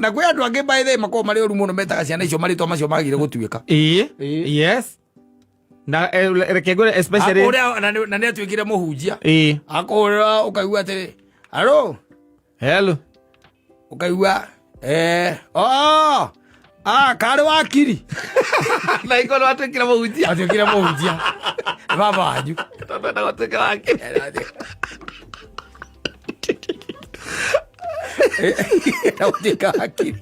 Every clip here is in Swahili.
na kwa andu angi by the mako mari oru muno metaga ciana icio mari to macio magire gutuika yes na rekegore especially akora na ne atuikire muhunjia akora ukaigua atiri hello ukaigua kare wakiri na ikono atuikire muhunjia baba wanyu tondu na atuikire wakiri atuika wakiri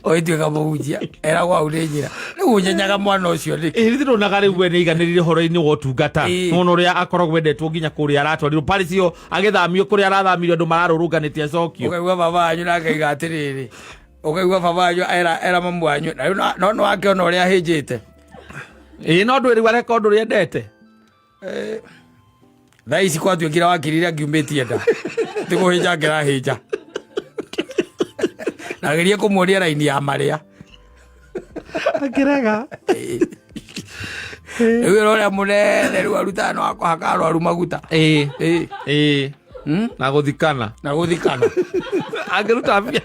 oituika muhunjia era gwa urejira riu nyenyaga mwana ucio ri ndĩronaga rĩu we nĩiganĩrire horo-inĩ wa ũtungata mũno ũrĩa akoragwo wendetwo nginya kũrĩa aratwarirwo Paris ĩyo agĩthamio kũrĩa arathamirio andũ mararũrũnganĩtie acokio ũkaigua baba wanyu na akaiga atĩrĩrĩ ũkaigua baba wanyu era mamu wanyu na rĩu no nĩwakĩona ũrĩa ahĩnjĩte no ndwĩrĩu areka ũndũ ũrĩa endete thaa ici kwatuĩkire wakiri rĩrĩa ngiumĩtie nda tĩkũhĩnja ngĩrahĩnja nageria kumuonia raini ya maria akirega ewe ria munene ru aruta no akohaka aru maguta na guthikana angiruta mbia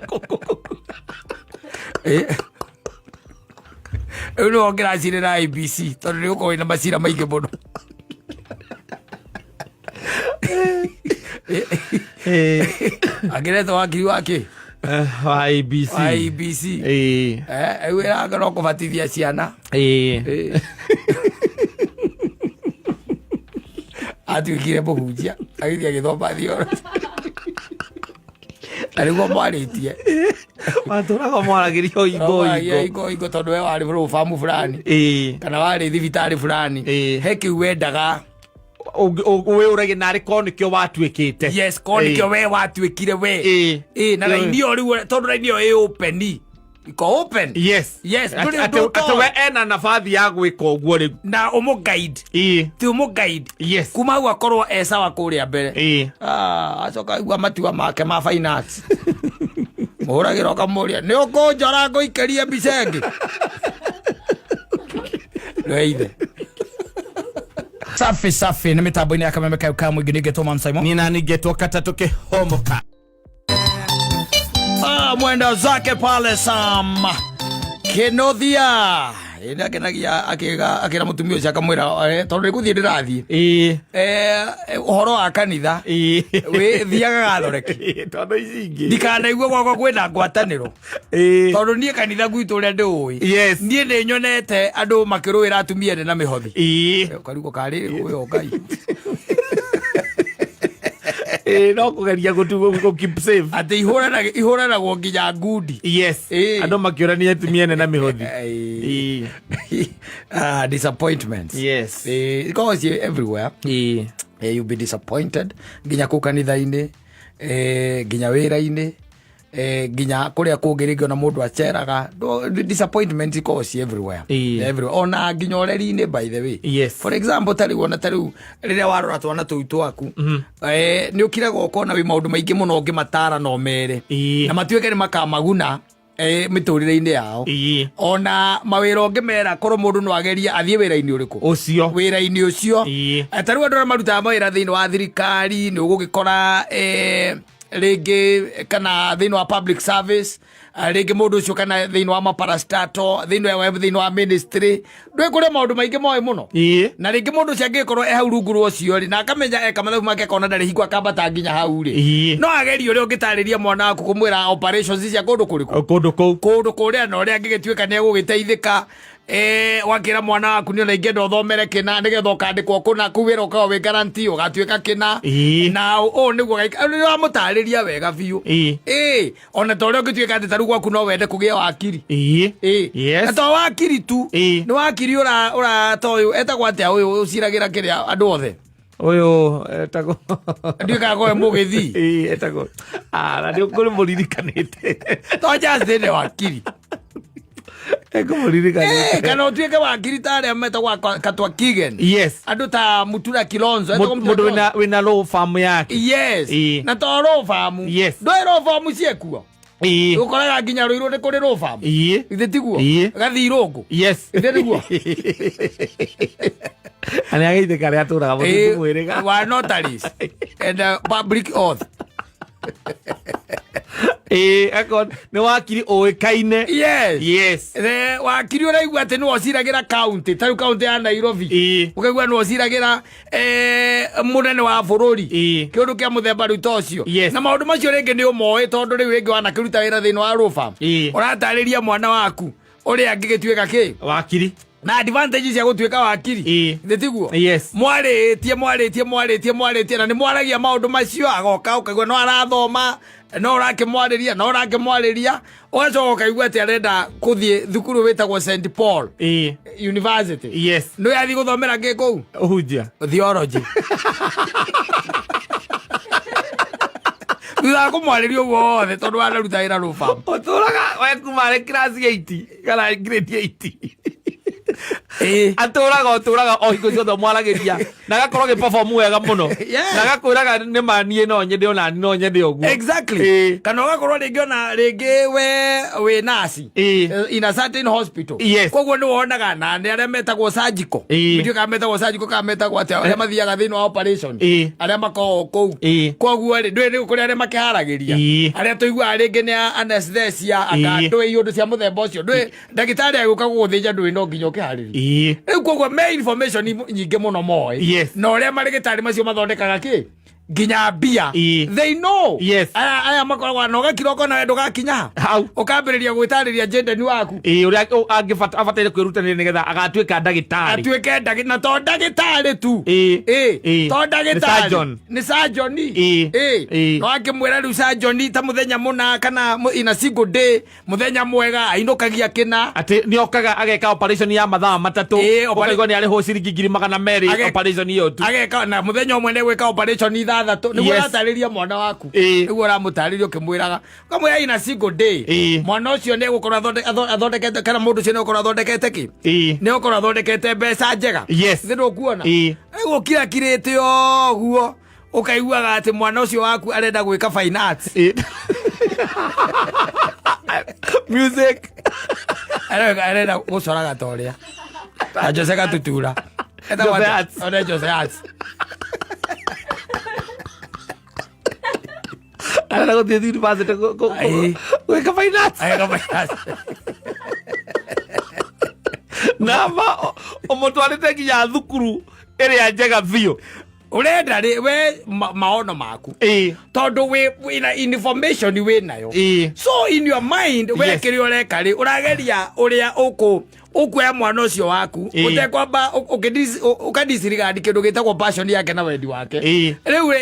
ewe no ngira cirira IBC tondu ni uko ina macira maingi muno agire to wakiri wake IBC ewe agora kubatithia ciana atuikire muhunjia agithia githomba thio ariguo mwaritie watũraga mwaragirio ingo tondu we wari famu fulani kana wari thibitari fulani he kiu wendaga we urage nari koni kyo watuikite yes koni kyo we watuikire we na raini yo riu tondu raini yo open iko open yes atwe ena nafathi ya gwika uguo riu na umu guide ti umu guide yes kuma gwa korwo sawa kuria mbere acoka igua matiwa make ma finance muragira kamuria ni ukunjora nguikerie bicengi reide safi na mitambo-ini ya Kameme ka mwingi nigetwo Mam Simon nina nigetwo Katatuke Homoka mwenda zake pale Sam Kenothia ina kenagia akira mutumio cia kamwira tondu rikuthie ndirathie uhoro wa kanitha we thiaga gathoreki tondu icingi ndikanaigua gwakwa kwina ngwataniro tondu nie kanitha gwitu ria ndui nie ni nyonete andu makiruira atumia na mihothi ukarigwo kari uyo Ngai no kugeria gutugo keep safe ati ihurana nginya ngundi yes andu makiurania atumia na mihothi disappointments yes because everywhere you be disappointed nginya ku kanitha-ini nginya wira-ini nginya kuria kungiringio na mundu aceraga disappointment cause everywhere ona nginya oreri-ini by the way for example tariu riria warora twana tuitu aku ni ukire gokona wi maundu maingi muno ngimatara no mere na matuike ni makamaguna miturire-ini yao ona mawira ongimera korwo mundu no ageria athie wira-ini uriku ucio wira-ini ucio tariu andu aria marutaga mawira thiini wa thirikari ni ugugikora rege kana thiini wa public service rege mundu ucio kana thiini wa maparastato thiini wa ministry ndwe kuria maundu maingi moe muno na rege mundu ucio angikorwo hau rungu rucio ri na akamenya mathabu make kona ndari hingwa kambata nginya hau ri no agerio ri ungitariria mwana waku kumwira operations cia kundu kuriku kundu kuria no ri angigituika ni egugiteithika wakira mwana waku ni ona ingenda uthomere kina nigetha ukandikwo kuna kuwira ukawa wi guarantee ugatuika kina na niguo amutariria wega biu ona toria ungituika ati taru gwaku no wende kugia wakiri na to wakiri tu ni wakiri ura toyu etagwo atia uyu uciragira kiria andu othe uyu etagwo ndika go mugithi etagwo na ndio kuri muririkanite to just the wakiri kana utuike wakiri tare metagwo Katwa Kigen andu ta Mutura Kilonzo mundu wina low farm yake na to low farm ndoi low farm ciekuo ukoraga nginya ruiru ni kuri low farm ithe tiguo gathi irungu ithe tiguo ani ageite kare aturaga mutu mwiriga wa notaries and public oath akon nĩ wakiri ũĩkaine. Yes. Wakiri ũraigua atĩ nĩwe ũciragĩra county, ta rĩu county ya Nairobi. Ũkaigua nĩwe ũciragĩra mũnene wa bũrũri. Kĩũndũ kĩa mũthemba rĩu ta ũcio. Na maũndũ macio rĩngĩ nĩ ũmoĩ tondũ rĩu rĩngĩ wanakĩruta wĩra thĩinĩ wa Rũba. Ũratarĩria mwana waku ũrĩa angĩgĩtuĩka kĩ? Wakiri. Na advantage cia gũtuĩka wakiri. Ndĩtiguo? Mwarĩtie na nĩ mwaragia maũndũ macio agoka ũkaigua no arathoma no ũrakĩmwarĩria ũgacoka ũkaigua atĩ arenda gũthiĩ thukuru wĩtagwo St Paul University. Nĩ yathiĩ gũthomera kĩ kũu? Ũhunjia. Theology. Thutha kũmwarĩria ũguo wothe tondũ wanaruta wĩra Rũba. Ũtũraga we kuma arĩ class 8 kana grade 8. Atũraga o hingo ciothe mwaragĩria na gakorwo gĩ-perform wega mũno na gakwĩraga nĩ ma niĩ no nyende ona no nyende ũguo. Exactly. Kana ũgakorwo rĩngĩ ona rĩngĩ we nasi in a certain hospital. Koguo nĩ wonaga na nĩ arĩa metagwo surgical. Ndio ka metagwo surgical ka metagwo atĩ arĩa mathiaga thĩinĩ wa operation arĩa makoragwo kũu. Koguo rĩ ndũĩ nĩ kũrĩ arĩa makĩharagĩria arĩa tũiguaga rĩngĩ nĩ anesthesia akandũĩ iũndũ cia mũthemba ũcio ndũĩ ndagĩtarĩ agũka gũgũthĩnja ndũĩ no nginya ũkĩharĩria. Rĩu koguo me information nyingĩ mũno moĩ na ũrĩa marĩgĩtarĩ macio mathondekaga kĩ nginya mbia. They know. Aya makoragwo na ũgakira na wendo gakinya ũkambĩrĩria gwĩtarĩria Jendeni waku ũrĩa abataire kwĩrutanĩria nĩgetha agatuĩka ndagĩtarĩ. Atuĩke na to ndagĩtarĩ tu to ndagĩtarĩ nĩ surgeon. No akĩmwĩra rĩu surgeon ta mũthenya mũna kana in a single day mũthenya mwega ainũkagia kĩna atĩ nĩ okaga ageka operation ya mathaa matatũ ũkaigua nĩ arĩhwo ciringi 200 operation ĩyo tu ageka na mũthenya ũmwe nĩ gwĩka operation ithathatũ nĩguo ũratarĩria mwana waku nĩguo ũramũtarĩria ũkĩmwĩraga ũkamwĩra in a single day mwana ũcio nĩ gũkorwo athondekete kana mũndũ ũcio nĩ gũkorwo athondekete kĩ nĩ gũkorwo athondekete mbeca njega thĩinĩ kuona gũkira kirĩte ũguo ũkaiguaga atĩ mwana ũcio waku arenda gwĩka fine arts music arenda gũcoraga ta ũrĩa na Jose Gatutura Jose Arts arenda gũthiĩ university gwĩka fine arts na ũmũtwarĩte nginya thukuru ĩrĩa njega biũ urenda we maono maku tondu we na information we nayo so in your mind we kiri ureka ri urageria uria ukuya mwana ucio waku utekwamba ukadisregard kindu gitagwo passion yake na wendi wake riu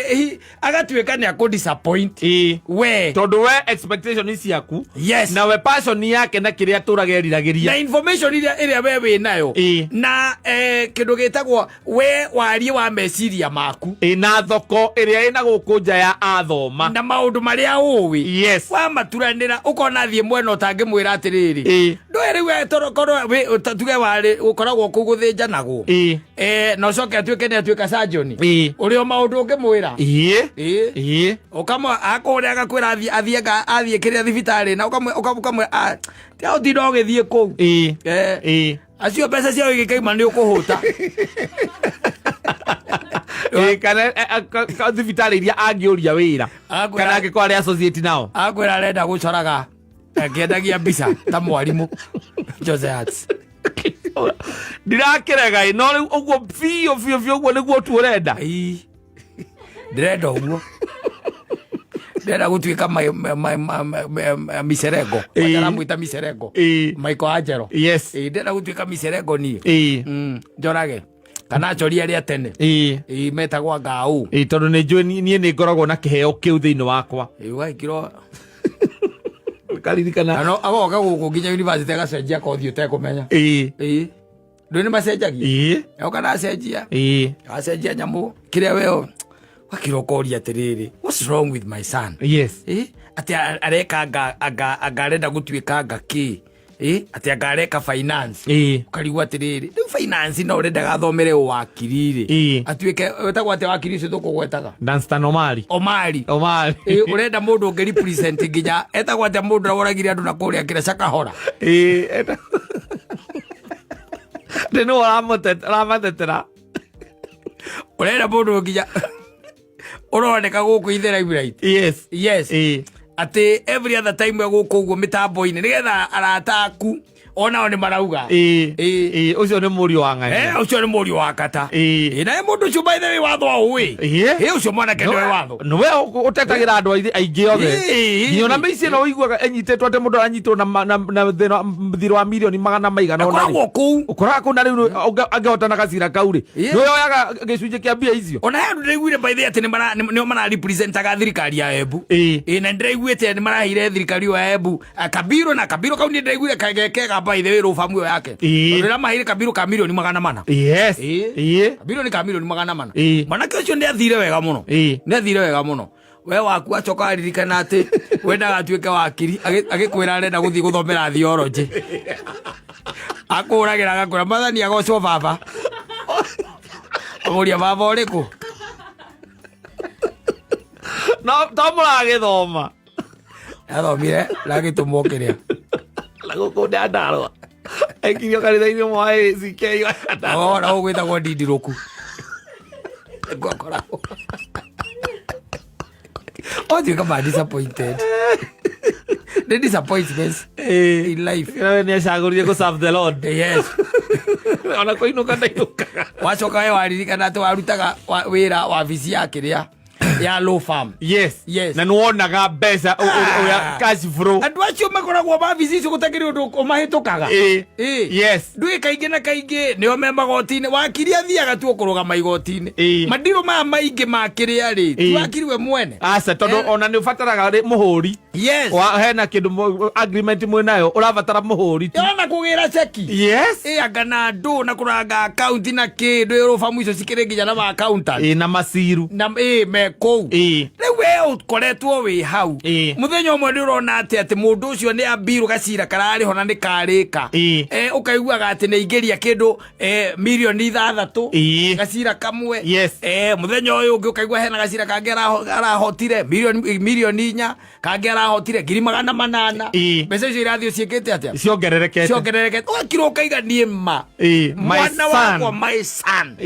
agatuika ni akudisappoint we tondu we expectation ciaku na we passion yake na kiria turageriragiria na information iria we we nayo na kindu gitagwo we warie wa meciria maku na thoko iria ina guku nja ya athoma na maundu maria uwi wa maturanira ukona thie mwena utangimwira atiriri ndwere we torokorwo tuge wari ukoragwo kuguthinjanagwo no coke atuike ni atuika surgeon urio maundu ukimwira ukama akore agakwira athie kiria thibitari na ukamwe ti autindo githie ku acio pesa cia igikaima ni ukuhuta kana thibitari iria angiuria wira kana angĩkorwo arĩ associate nao akwĩra arenda gũcoraga akĩendagia mbica ta mwarimu Jose Arts ndirakĩrega no rĩu ũguo biũ ũguo nĩguo tu ũrenda ndĩrenda ũguo ndĩrenda gũtuĩka miserengo aramwĩta miserengo Michael Angelo ndĩrenda gũtuĩka miserengo niĩ njorage kana acoria arĩa tene metagwo ngau tondũ nĩ njũĩ niĩ nĩ ngoragwo na kĩheo kĩu thĩinĩ wakwa ũgagĩkĩrwo karirikana agoka gũkũ nginya university agacenjia kothi ũtekũmenya ndũĩ nĩ macenjagia oka na acenjia acenjia nyamũ kĩrĩa weo wakĩra ũkoria atĩrĩrĩ what's wrong with my son atĩ areka anga arenda gũtuĩka anga kĩ ati agareka finance ukarigwa atiriri riu finance no urenda gathomere wakiri atuike wetagwo ati wakiri ucio tukugwetaga Danstan Omari urenda mundu unge represent nginya etagwo ati mundu raworagire andu na kuria kira Shakahora ndeno ramatetera urenda mundu nginya uroneka guku ithera Ibrahim ati every other time guku uguo mitambo-ini nigetha arataku onao ni marauga ucio ni murio wa ng'ania ucio ni murio wa kata na mundu ucio by the way watho uwi ucio mwana kendo watho no we utetagira andu aingi othe nginya na meici no iguaga enyitetwo ate mundu anyitwo na thiro wa milioni 100 na ona ukora ku na riu angehota na gacira kauri no yoyaga gicunje kia mbia icio ona andu ndiguire by the way ati ni mara representaga thirikari ya Embu na ndiguite ni marahire thirikari ya Embu Kabiro na Kabiro kauni ndiguire kagekega by the way rofamu yake rira mahire Kabiro ka milioni 400 yes Kabiro ni ka milioni 400 manake ucio ndi athire wega muno ni athire wega muno we waku acoka aririkana ati wendaga atuike wakiri agikwira arenda guthii guthomera theology akuragira agakura mathani agocwo baba amuria baba uriku no tomura githoma athomire lagitumwo kiria laguko ndarwa ekirio karitha-ini mwae CK ora ugwithagwo ndindiruku ngokora you come disappointed the disappointments in life ni acagurire go serve the Lord yes ona koinuka ndainuka wacoka we waririkana ati warutaga wira wa visi yake ria ya low farm yes na nuonaga mbeca oya cash flow andu acio makoragwo mabici icio gutakiri undu umahitukaga yes ndui kaingi na kaingi nio me magoti-ini wakiri athiaga tu kurugama igoti-ini mandiro maya maingi makiria ri wakiriwe mwene asa tondu ona ni ufataraga ri muhuri yes wa hena kindu agreement mwe nayo urabatara muhuri tu yana kugira cheki yes agana ndu na kuranga account na kindu irofamu icio cikire nginya na accountant na masiru na me kou riu we ukoretwo wi hau muthenya umwe ndirona ati mundu ucio ni abiru gacira karari hona ni karika ukaiguaga ati ni ingiria kindu milioni 6 gacira kamwe muthenya uyu ungi ukaigua hena gacira kangi arahotire milioni 4 kangi arahotire 800 mbeca icio irathio ciikite atia ciongererekete ukakira ukaiganie mwana wakwa my son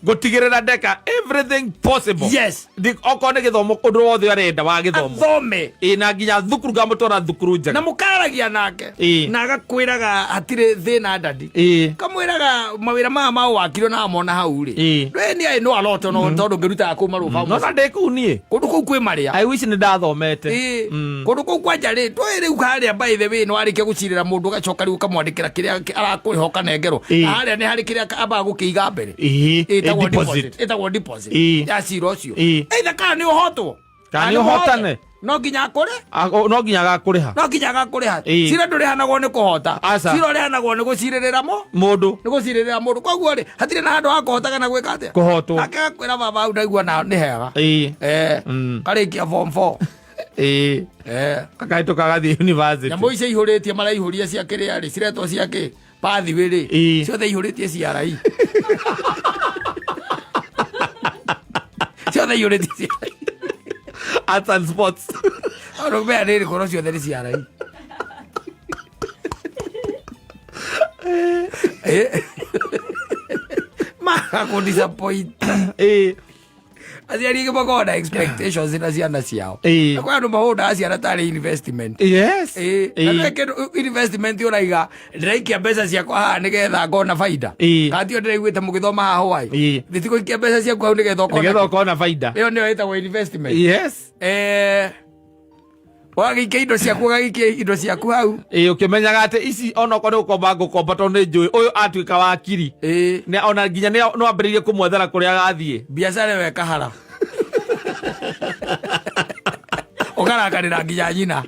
gutigirira ndeka everything possible yes okone githomo kundu wothe arenda wa githomo athome na nginya thukuru gamutwara thukuru njaga na mukaragia nake na agakwiraga hatire thina ndadi kamwiraga mawira ma wakiro na amona hau ri ni ai no aloto no tondu ngiruta ku marufa no na ndeku nie kundu ku kwi maria I wish ni ndathomete kundu ku kwanja ri twiri ukaria by the way no arikia gucirira mundu gacoka ri ukamwandikira kiria arakurihoka nengero haria ni hari kiria aba gukiiga mbere etagwo deposit ya cira ucio either kana ni uhotwo kana ni uhotane no nginya akure no nginya agakuriha cira ndurihanagwo ni kuhota cira urihanagwo ni guciririra mundu koguo ri hatire na handu ha kuhotaga na gwika atia kuhotwo akakwira baba au ndaigua na ni hega karikia form 4 kakaituka gathi university nyambo icio ihuritie maraihuria cia kiria ri ciretwo ciake pathi wiri ciothe ihuritie CRI ciothe ihuritie arts and sports arogbe ari koro ciothe ni CRI ma disappoint aciari makoragwo expectations na ciana ciao kwa andu mahoda ciana tari investment na investment uraiga ndiraikia mbeca ciakwa haha nigetha ngona baida katio ndiraiguite mugithoma haha Hawaii nditikuikia mbeca ciaku hau nigetha ukona baida iyo niyo itagwo investment wagikia indo ciaku hau ukimenyaga ati ici onoko ni gukomba ngukomba tondu ni njui uyu atuika wakiri ona nginya no ambiririe kumwethera kuria gathie biacara weka hara ukarakarira nginya nyina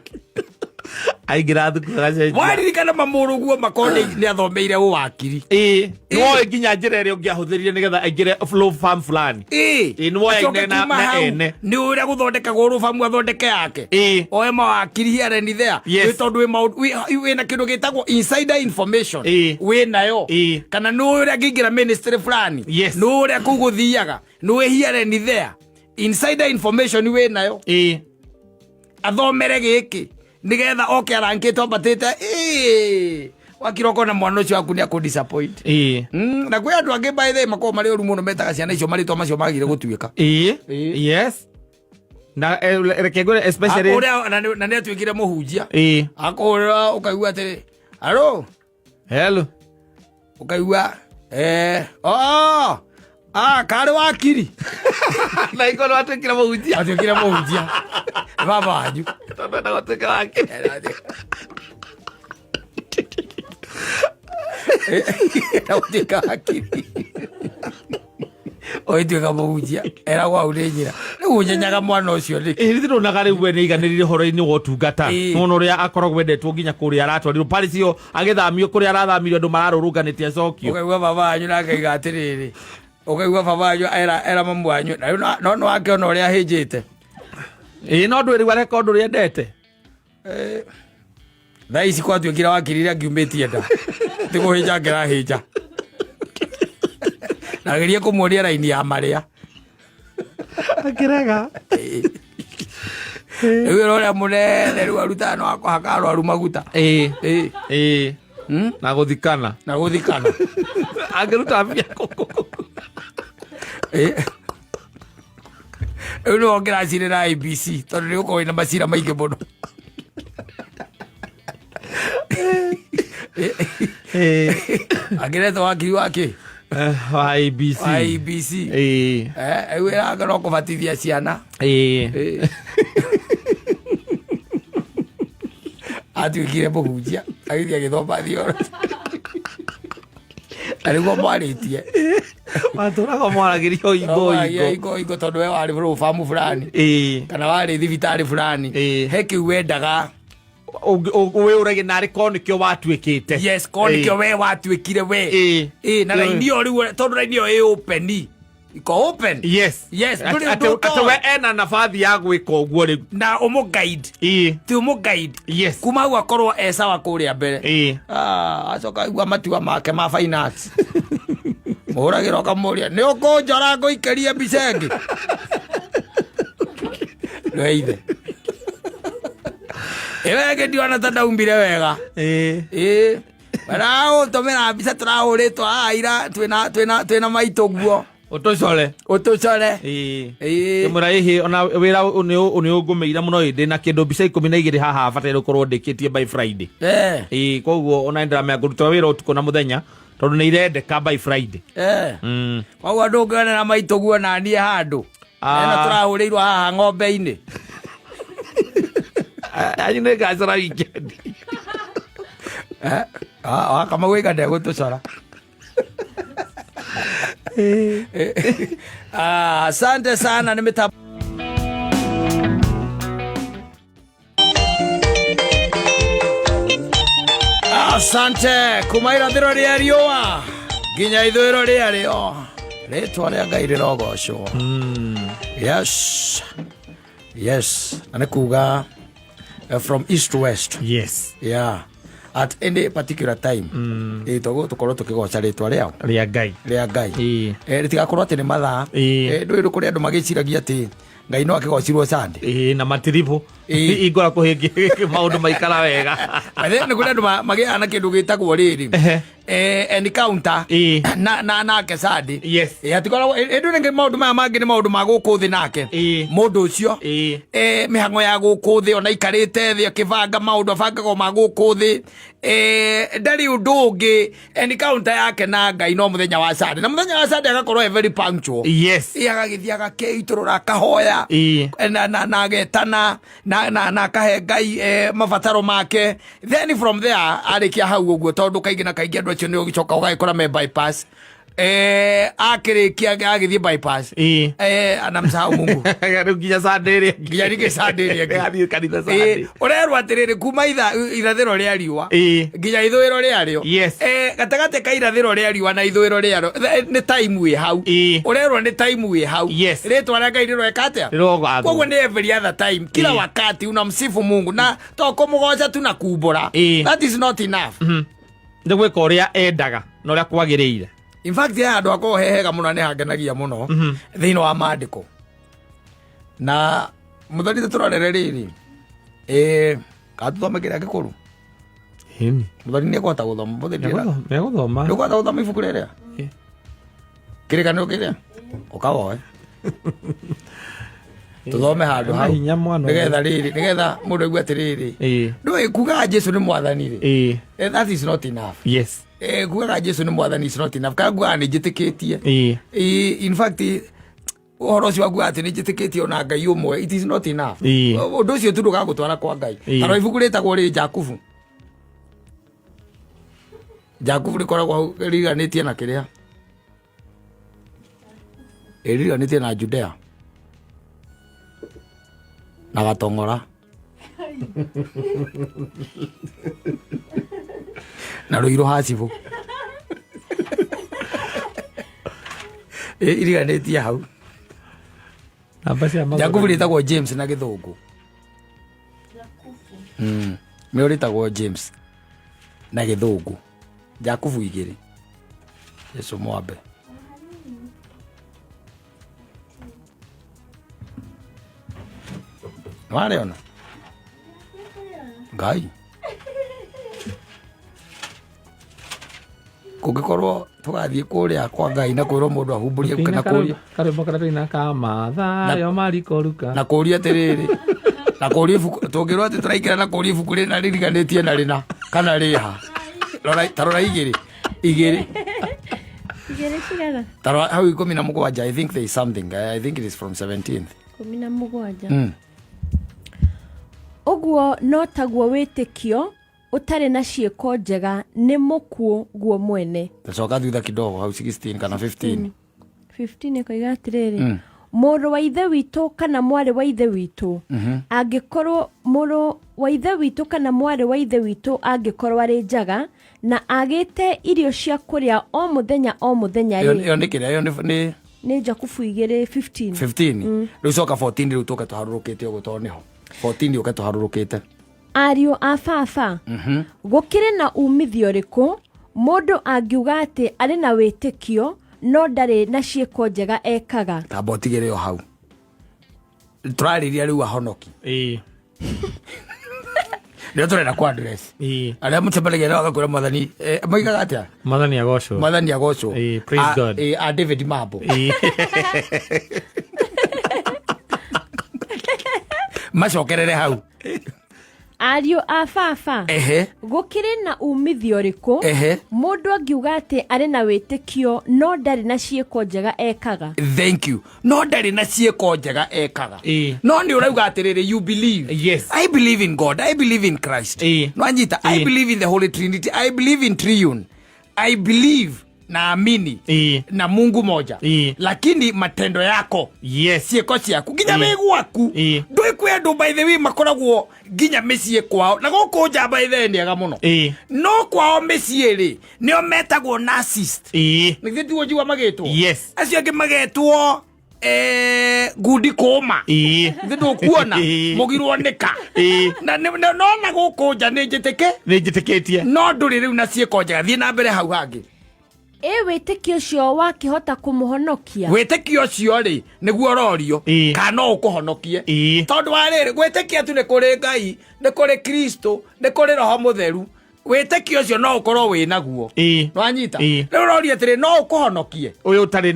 aingira thukuru gacenjia waririkana mamuruguo makonde ni athomeire uwakiri no nginya njira iria ungiahuthirie nigetha aingire flow farm fulani no yaine na ene ni uria guthondekagwo rufamu athondeke yake oe mawakiri here and there tondu we na kindu gitagwo insider information we nayo kana no uria ngingira ministry fulani no uria kuguthiaga no we here and there insider information we nayo athomere giki nigetha oke arankite batite wakiroko na mwana ucio aku ni akudisappoint na kwi andu angi by the way mako mari oru muno metaga ciana icio maritwa macio magire gutuika yes na reke ngore especially ore na ne twikire muhunjia akora ukaigua atiri alo hello ukaigua kare wakiri na ikoro atwikire muhunjia baba wanyu tonda goteka wakiri goteka wakiri oitwika muhunjia era gwau ni nyira riu nyenyaga mwana ucio riki rithironaga riu we ni iganirire horo-ini wa utungata muno uria akoragwo wendetwo nginya kuria aratwarirwo Paris yo agithamio kuria arathamirio andu mararurunganitie cokio ukaigua baba wanyu na akaiga atiriri ukaigua baba wanyu era mamu wanyu no wakiona uria ahinjite no ndwiri wareka undu uria endete thaa ici kwatuikire wakirire ngiumitie nda tiguhinja ngirahinja nageria kumuonia raini ya maria akirega riu uria munene riu aruta no akohaka arwaru maguta na guthikana angiruta mbia riu no ngiracirira IBC tondu ni ukorwo na macira maingi muno angiretwo wakiri wake IBC ewiraga no kubatithia ciana atuikire muhunjia agithia githoma theology ariguo mwaritie waturaga mwaragirio ingo tondu we wari rufamu fulani kana wari thibitari fulani he kiu wendaga we urage nari koni kio watwikite yes koni kio we watwikire we na raini yo riu tondu raini yo e open iko open yes ate we ena nafathi ya gwika uguo riu na umu guide ti umu guide yes kuma u akorwo sawa kuria mbere acoka igua matua make ma finance muragira kamuria ni ukunjora nguikerie mbicengi reithe ewege ndiona tandaumbire wega barao tomera mbica turahuritwa aira twina maituguo utucore muraihi ona wira ni ungumeira muno ndi na kindu mbica 12 haha bataire gukorwo ndikitie by Friday koguo ona ndira me nguruta wira utuko na muthenya tondu ni irendeka by Friday koguo ndungana na maituguo na nie handu na turahurirwo haha ng'ombe-ini anyu nä ngacora weekend kama gwä ndegå tå cora asante sana nä mä asante kuma irathiro ria riua nginya ithwiro ria rio ritwa ria Ngai rirogocwo yes na nä kuga from east to west yes at any particular time tukorwo tukigoca ritwa riao ria Ngai ritigakorwo ati ni mathaa ndwä kå rä andå magäciragia atä Ngai no akigocirwo Sunday na matiribu ingora kuhingia maundu maikara wega nä kå rä andå magä na kä ndå gä tagwo rä rä encounter nake Sunday atikoragwo ndå rä maundu maya mangä nä maundu ma gå kå thä nake må ndå å cio mä hango ya gå kå thä ona ikarä te thä akä banga maundu abangagwo ma gå kå thä ndarä å ndå å ngä encounter yake na Ngai no må thenya wa Sunday na må thenya wa Sunday agakorwo very punctual agagä thiä agakeitå rå ra akahoya na agetana na akahe Ngai mabataro make then from there arä kia hau å guo tondå kaingä na kaingä andå acio nä å gä coka å gagä kora me bypass akirä kia agä thiä bypass anamsahau Mungu riu nginya Sunday nginya rä ngä å atä rä rä kuma irathä ro rä a riua nginya ithwä ro rä arä o gatagatä ka irathä ro rä a riua na ithwä ro rä arä nä time wä hau å rerwo nä time wä hau rä twa rä a Ngai rä roeka atä a koguo nä every other time kila wakati unamsifu Mungu na to kå må goca tu na kumbåra that is not enough nä gwä ka å rä a endaga na å rä a kwagä rä ire in fact ya andå akorwo hehega må no nä hangenagia må no thä inä wa mandĩko na må thoni tå rorere rä rä katåthome kä rä a gä kå ru må thoni nä ekåhota gå thoma nä ekåhota gå thoma ibuku rä rä a kä rä kanä kä rä a å kawoe tuthome handu hau nigetha mundu aigua atiriri ndui kugaga Jesu ni mwathani ri that is not enough. Yes, kugaga Jesu ni mwathani is not enough. Kagua ni njitikitie in fact uhoro ucio waku ati ni njitikitie ona Ngai umwe, it is not enough. Undu ucio tu ndugagutwara kwa Ngai. Taro ibuku ritagwo ri Jakubu. Jakubu rikoragwo riganitie na kiria riganitie na Judea na Gatong'ora na Ruiru Hasibu iriganitie hau. Jakubu ritagwo James na Githungu. Me ritagwo James na Githungu. Jakubu igiri. Yesu mwambe. Wale ona. Ngai. Kugikorwo tugathie kuria kwa Ngai na kwirwo mundu ahumburie kana kuria. Karimo karatina kama thayo mariko ruka. Na kuria tiriri. Na kuria tungirwo ati turaikira na kuria ibuku rina ririganitie na rina kana riha. Tarora igiri. Igiri cigana. Tarora hau 17. I think there is something. I think it is from 17th. 17. Oguo no taguo witikio utari na cieko njega ni mukuo guo mwene. Tacoka thutha kidogo hau 16 kana 15. 15 koiga atiriri. Mũrũ wa ithe witũ kana mwarĩ wa ithe witũ angĩkorwo mũrũ wa ithe witũ kana mwarĩ wa ithe witũ angĩkorwo arĩ njaga na agĩte irio cia kũrĩa o mũthenya yo nĩ kĩrĩa yo nĩ Jakubu 2:15 rĩu coka 14 rĩu tũke tũharũrũkĩte ũguo tondũ nĩho 14 ũke tũharũrũkĩte. Ariũ a baba gũkĩrĩ na umithio rĩkũ mũndũ angiuga atĩ arĩ na wĩtĩkio no ndarĩ na ciĩko njega ekaga. Tamba ũtigĩre o hau tũrarĩria rĩu ahonoki nĩo tũrenda kwa address arĩa mũcemanagia nao agakwĩra mwathani moigaga atĩa mwathani agocwo praise God a David Mambo macokerere hau. Ariũ a baba gũkĩrĩ na umithio rĩkũ mũndũ angiuga atĩ arĩ na wĩtĩkio no ndarĩ na ciĩko njega ekaga. Thank you. No ndarĩ na ciĩko njega ekaga. No nĩ ũrauga atĩrĩrĩ you believe. Yes. I believe in God. I believe in Christ. No anyita I believe in the Holy Trinity. I believe in Triune. I believe na amini na Mungu moja. Lakini matendo yako ciĩko ciaku nginya wĩgwaku ndũĩ kwĩ andũ by the way makoragwo nginya mĩciĩ kwao na gũkũ nja by the way nĩega mũno no kwao mĩciĩ rĩ nĩo metagwo narcissist. Nĩgĩ tiguo njigua magĩtwo acio angĩ magetwo ngundi kũma nĩ ndũkuona mũgirwo nĩka na na gũkũ nja nĩnjĩtĩkĩtie no ndũrĩ rĩu na ciĩko njega thiĩ na mbere hau hangĩ. Wĩtĩkio ũcio wakĩhota kũmũhonokia. Wĩtĩkio ũcio rĩ nĩguo rorio kana no ũkũhonokie tondũ wa rĩrĩ gwĩtĩkia tu nĩ kũrĩ Ngai nĩ kũrĩ Kristo nĩ kũrĩ Roho Mũtheru. Wĩtĩkio ũcio no ũkorwo wĩ naguo no anyita rĩu rorio atĩrĩ no ũkũhonokie ũyũ ũtarĩ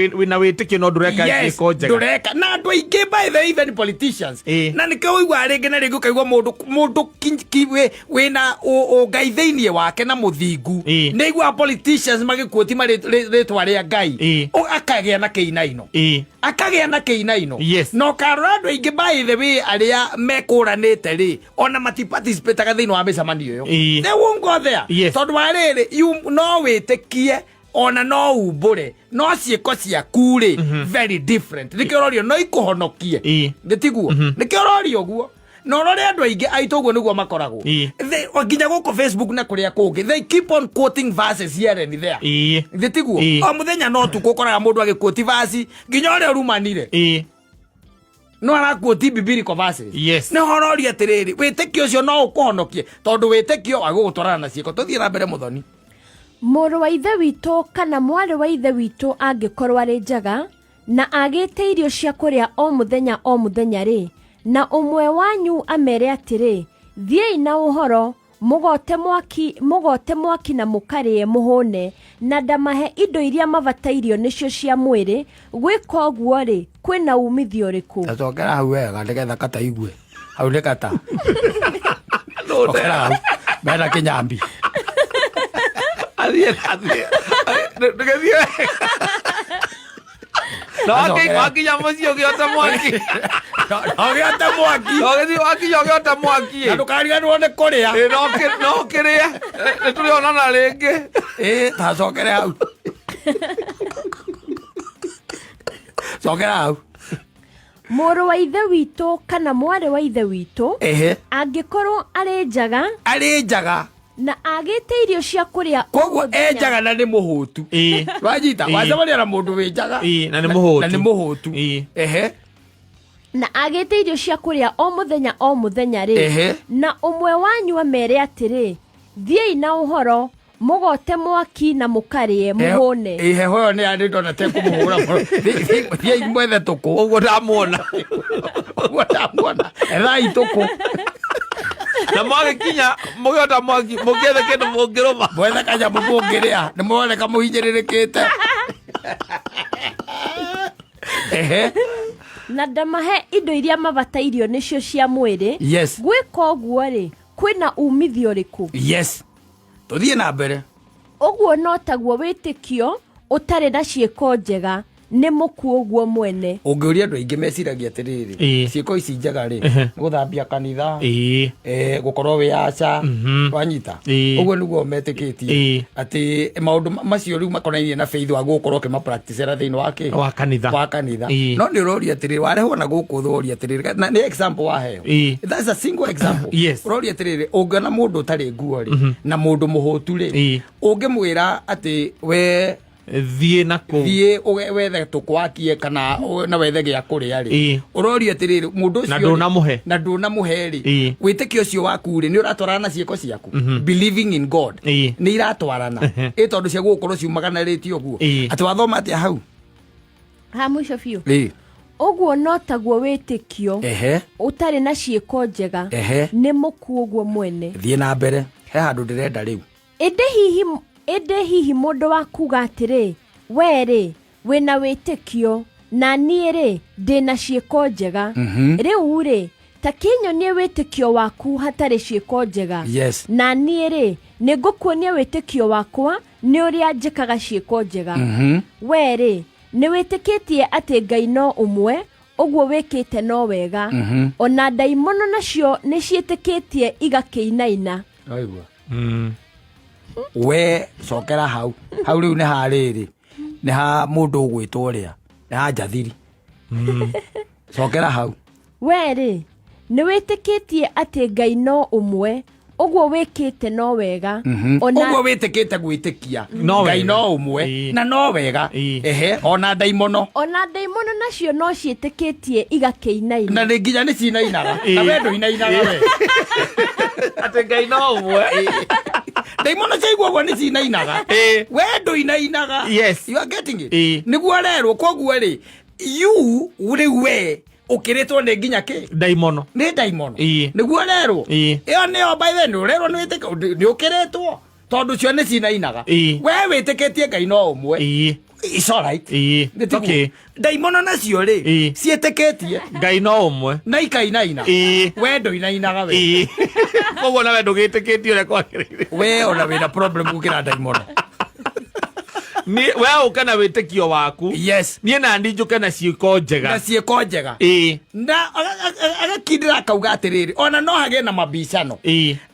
wĩna wĩtĩkio no ndũreka ciĩko njega ndũreka na andũ aingĩ by the even politicians na nĩkĩo ũigua rĩngĩ na rĩngĩ ũkaigua mũndũ wĩna Ngai thĩinĩ wake na mũthingu nĩ igua politicians magĩkuoti rĩtwa rĩa Ngai akagĩa na kĩinaino no karora andũ aingĩ by the way arĩa mekũranĩte rĩ ona matiparticipataga thĩinĩ wa mĩcemanio ĩyo they won't go there tondũ wa rĩrĩ no wĩtĩkie ona no umbũre no ciĩko ciaku rĩ very different. Nĩkĩo rorio no ikũhonokie ndĩtiguo nĩkĩo rorio ũguo no rore andũ aingĩ aitũ ũguo nĩguo makoragwo nginya gũkũ Facebook na kũrĩa kũngĩ they keep on quoting verses here and there ndĩtiguo o mũthenya no tukũkoraga mũndũ agĩquote verse nginya ũrĩa ũrumanire no arakuoti biblical verses nĩ hororia atĩrĩrĩ wĩtĩkio ũcio no ũkũhonokie tondũ wĩtĩkio agũgũtwarana na ciĩko. Tũthiĩ na mbere Mũthoni. Mũrũ wa ithe witũ kana mwarĩ wa ithe witũ angĩkorwo arĩ njaga na agĩte irio cia kũrĩa o mũthenya rĩ na ũmwe wanyu amere atĩrĩ thiĩi na ũhoro mugote mwaki na mukarie muhone na ndamahe indo iria mabatairio nicio cia mwiri gwika uguo ri kwina umithio riku tacokera hau wega ndigetha kata igue hau ni kata tocokera hau mena kinyambi athie ndegethie wakinya muciĩ ũgĩota mwaki ũgĩota mwaki ũgĩthiĩ wakinya ũgĩota mwaki na ndũkariganĩrwo nĩ kũrĩa no kĩrĩa nĩtũrĩonana rĩngĩ tacokere hau cokera hau mũrũ wa ithe witũ kana mwarĩ wa ithe witũ angĩkorwo arĩ njaga na agite irio cia kuria koguo enjaga na ni muhutu wajita wacemania na mundu wi njaga na ni muhutu na agite irio cia kuria o muthenya ri na umwe wanyu amere atiri thiei na uhoro mugote mwaki na mukarie muhone heho yo ni andito na teku muhura thiei mwethe tuku uguo ndamuona ethai tuku na mwagikinya mugiota mwaki mugethe kindu mungiruma mwethe kanyamu mungiria ni muoneka muhinyiririkite na ndamahe indo iria mabatairio nicio cia mwiri gwika uguo ri kwina umithio riku tuthie na mbere uguo no taguo witikio utari na ciiko njega ni muku uguo mwene ungiuria andu aingi meciragia atiriri ciiko ici njega ri guthambia kanitha gukorwo wi aca wanyita uguo niguo metikitie ati maundu macio riu makonainie na faith wa gukorwo kima practice ra thiini wa kanitha no ni uroria atiriri warehwo na guku thuria atiriri na ni example wa heo that's a single example uroria atiriri ungiona mundu utari nguo ri na mundu muhutu ri ungimwira ati we thie wethe tukwakie kana na wethe gia kuria ri uroria atiriri mundu ucio na ndunamuhe ri witikio ucio waku ri ni uratwarana na ciiko ciaku believing in God ni iratwarana tondu cia gukorwo ciumaganarĩtio guo ati wathoma atia hau ha mwisho biu uguo no taguo witikio utari na ciiko njega ni muku uguo mwene thie na mbere he handu ndirenda riu ende hihi mundu wa kuga atiri weri wina witikio na nie ri ndina ciiko njega riu ri ta kinyonie witikio waku hatari ciiko njega na nie ri ningukuonia witikio wakwa ni uria njikaga ciiko njega weri ni witikitie ati Ngai no umwe uguo wikite no wega ona ndaimono nacio ni ciitikitie igakiinaina aigua we cokera hau riu ni hariri ni ha mundu ugwitwo ria ni ha njathiri cokera hau weri ni witikitie ati Ngai no umwe uguo wikite no wega uguo witikite gwitikia Ngai no umwe na no wega ona ndaimono nacio no ciitikitie igakiinaina na nginya ni cinainaga na wendo inainaga we ati Ngai no umwe ndaimono ciaigua guo ni cinainaga wendo inainaga you are getting it niguo rerwo koguo ri you we ukiritwo ni nginya ki ndaimono niguo rerwo iyo niyo by the way rerwo ni ukiritwo tondu cio ni cinainaga we witikitie Ngai no umwe it's all right okay ndaimono nacio ri cietikitie Ngai no umwe na ikainaina wendo inainaga we koguo na wendo gitikitie uria kwagirire we ona wina problem gukira ndaimono ni we ukana witikio waku nie na ndinjuke na ciiko njega na agakindira akauga atiriri ona no hage na mabicano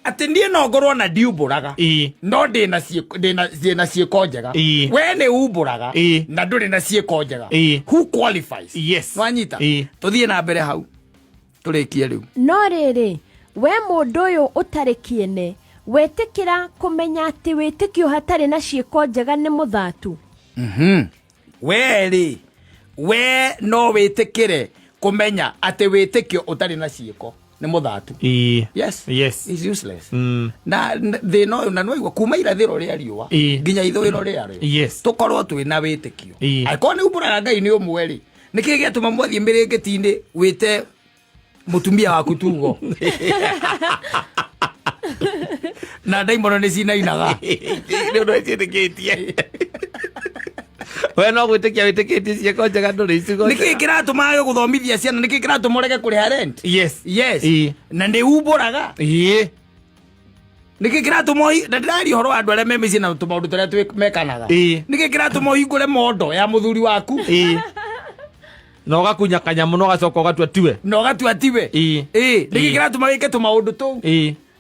ati nie no ngorwo na ndiumburaga no ndina ciiko njega we ni umburaga na nduri na ciiko njega who qualifies wanyita tuthie na mbere hau turikie riu no riri we mundu uyu utari kiene wetikira kumenya ati witikio hatari na ciiko njega ni muthatu weri we no witikire kumenya ati witikio utari na ciiko ni muthatu yes is useless na they no na no igwa kuma irathiro ria riwa nginya ithwiro ria ri tukorwo twi na witikio aiko ni umburaga Ngai ni umwe ri niki giatuma mwathie miringiti-ini wite mutumia waku tugo na ndaimono nĩ cinainaga nĩ ũndũ ciĩtĩkĩtie we no gwĩtĩkia wĩtĩkĩtie ciĩko njega ndũrĩ icigo nĩkĩ kĩratũma gũthomithia ciana nĩkĩ kĩratũma ũrege kũrĩha rent yes na nĩ umbũraga nĩkĩ kĩratũma na ndĩraria ũhoro wa andũ arĩa me mĩciĩ na tũmaũndũ tũrĩa mekanaga nĩkĩ kĩratũma ũhingũre mondo ya mũthuri waku na ũgakunya kanyamũ na ũgacoka ũgatua tiwe nĩkĩ kĩratũma wĩke tũmaũndũ tũu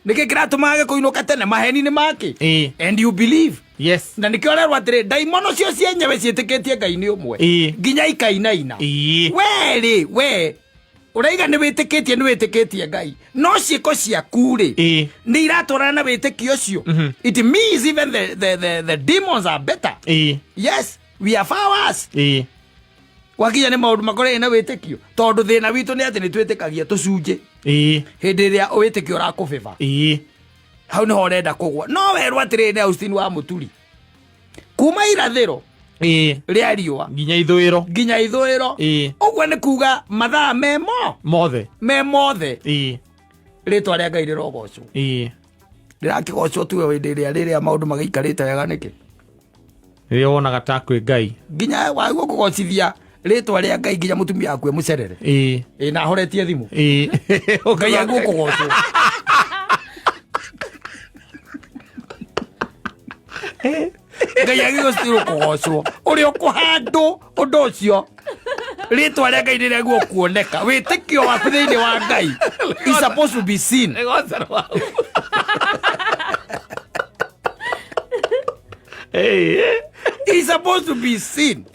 nĩkĩ kĩratũma age kũinũka tene maheni-inĩ make and you believe yes na nĩkĩo rerwo atĩrĩ ndaimono cio cienyewe ciĩtĩkĩtie Ngai ũmwe nginya ikainaina we ũraiga nĩ wĩtĩkĩtie Ngai no ciĩko ciaku-rĩ nĩ iratwarana na wĩtĩkio ũcio it means even the demons are better yes we are far worse wakinya nĩ maũndũ makoragwo na wĩtĩkio tondũ thĩna witũ nĩ atĩ nĩ twĩtĩkagia tũcunjĩ hĩndĩ ĩrĩa wĩtĩkio ũrakũbĩba hau nĩho ũrenda kũgwa no werwo atĩrĩ nĩ Austin wa Mũturi kuma irathĩro rĩa riũa nginya ithũĩro ũguo nĩ kuga mathaa mothe rĩtwa rĩa Ngai rĩrogocwo rĩrakĩgocwo tuwe hĩndĩ ĩrĩa maũndũ magĩikarĩte wega nĩkĩ rĩrĩa wonaga ta kwĩ Ngai nginya wagwo kũgocithia rĩtwa rĩa Ngai nginya mũtumia akue mũcerere na ahoretie thimũ Ngai agwo kũgocwo Ngai agĩgũcitirwo kũgocwo ũrĩa ũkũhandwo ũndũ ũcio rĩtwa rĩa Ngai rĩrĩagwo kuoneka wĩtĩkio waku thĩinĩ wa Ngai is supposed to be seen is supposed to be seen